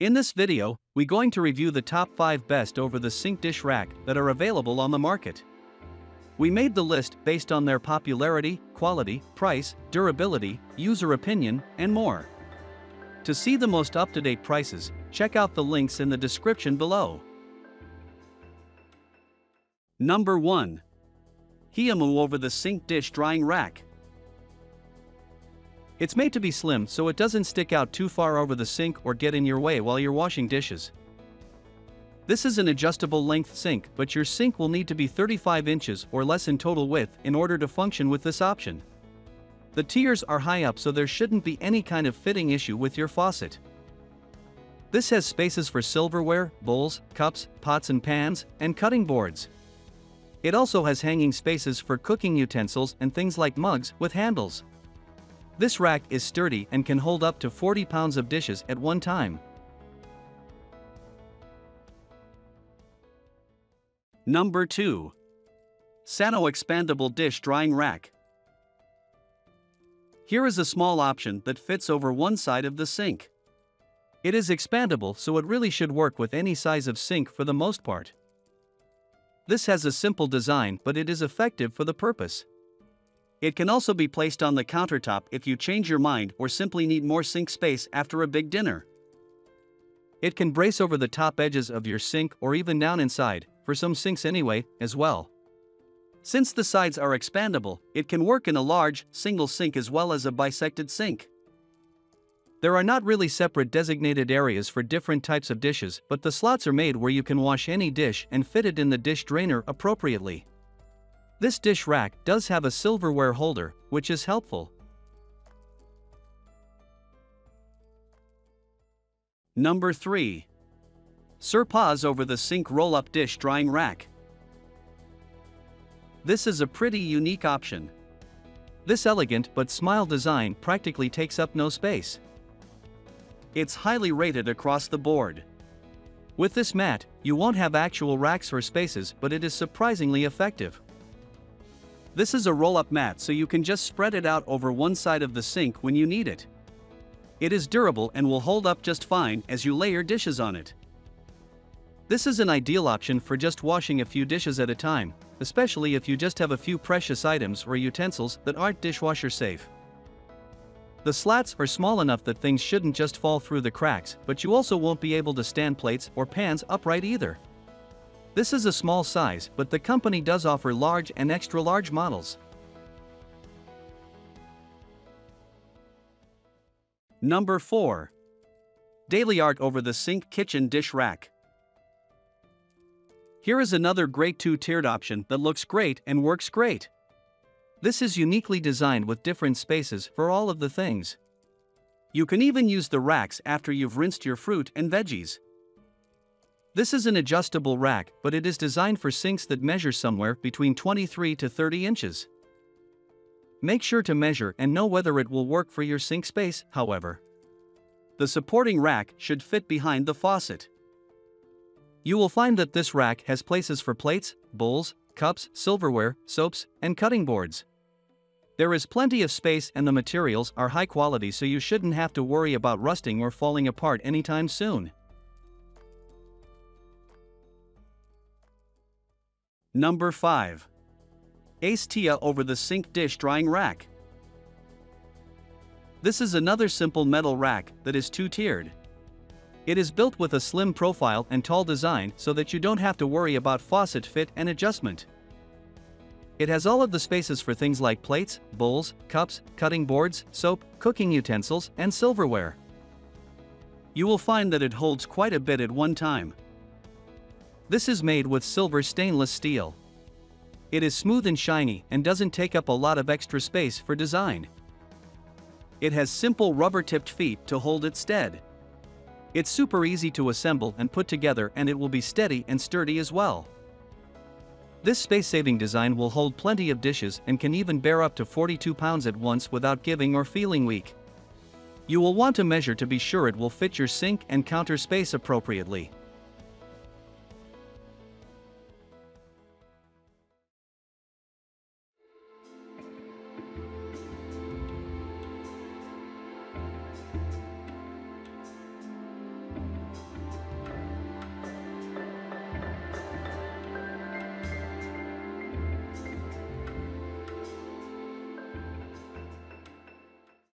In this video, we're going to review the top 5 best over-the-sink dish rack that are available on the market. We made the list based on their popularity, quality, price, durability, user opinion, and more. To see the most up-to-date prices, check out the links in the description below. Number 1. Hiamu Over-the-Sink Dish Drying Rack. It's made to be slim so it doesn't stick out too far over the sink or get in your way while you're washing dishes. This is an adjustable length sink, but your sink will need to be 35 inches or less in total width in order to function with this option. The tiers are high up so there shouldn't be any kind of fitting issue with your faucet. This has spaces for silverware, bowls, cups, pots and pans, and cutting boards. It also has hanging spaces for cooking utensils and things like mugs with handles. This rack is sturdy and can hold up to 40 pounds of dishes at one time. Number 2. Sano Expandable Dish Drying Rack. Here is a small option that fits over one side of the sink. It is expandable so it really should work with any size of sink for the most part. This has a simple design but it is effective for the purpose. It can also be placed on the countertop if you change your mind or simply need more sink space after a big dinner. It can brace over the top edges of your sink or even down inside, for some sinks anyway, as well. Since the sides are expandable, it can work in a large, single sink as well as a bisected sink. There are not really separate designated areas for different types of dishes, but the slots are made where you can wash any dish and fit it in the dish drainer appropriately. This dish rack does have a silverware holder, which is helpful. Number 3. Surpause Over-the-Sink Roll-Up Dish Drying Rack. This is a pretty unique option. This elegant but small design practically takes up no space. It's highly rated across the board. With this mat, you won't have actual racks or spaces, but it is surprisingly effective. This is a roll-up mat so you can just spread it out over one side of the sink when you need it. It is durable and will hold up just fine as you lay your dishes on it. This is an ideal option for just washing a few dishes at a time, especially if you just have a few precious items or utensils that aren't dishwasher safe. The slats are small enough that things shouldn't just fall through the cracks, but you also won't be able to stand plates or pans upright either. This is a small size, but the company does offer large and extra large models. Number 4. Daily Art Over-the-Sink Kitchen Dish Rack. Here is another great two-tiered option that looks great and works great. This is uniquely designed with different spaces for all of the things. You can even use the racks after you've rinsed your fruit and veggies. This is an adjustable rack, but it is designed for sinks that measure somewhere between 23 to 30 inches. Make sure to measure and know whether it will work for your sink space, however. The supporting rack should fit behind the faucet. You will find that this rack has places for plates, bowls, cups, silverware, soaps, and cutting boards. There is plenty of space and the materials are high quality so you shouldn't have to worry about rusting or falling apart anytime soon. Number 5. Tia Over-the-Sink Dish Drying Rack. This is another simple metal rack that is two-tiered. It is built with a slim profile and tall design so that you don't have to worry about faucet fit and adjustment. It has all of the spaces for things like plates, bowls, cups, cutting boards, soap, cooking utensils, and silverware. You will find that it holds quite a bit at one time. This is made with silver stainless steel. It is smooth and shiny and doesn't take up a lot of extra space for design. It has simple rubber-tipped feet to hold it steady. It's super easy to assemble and put together and it will be steady and sturdy as well. This space-saving design will hold plenty of dishes and can even bear up to 42 pounds at once without giving or feeling weak. You will want to measure to be sure it will fit your sink and counter space appropriately.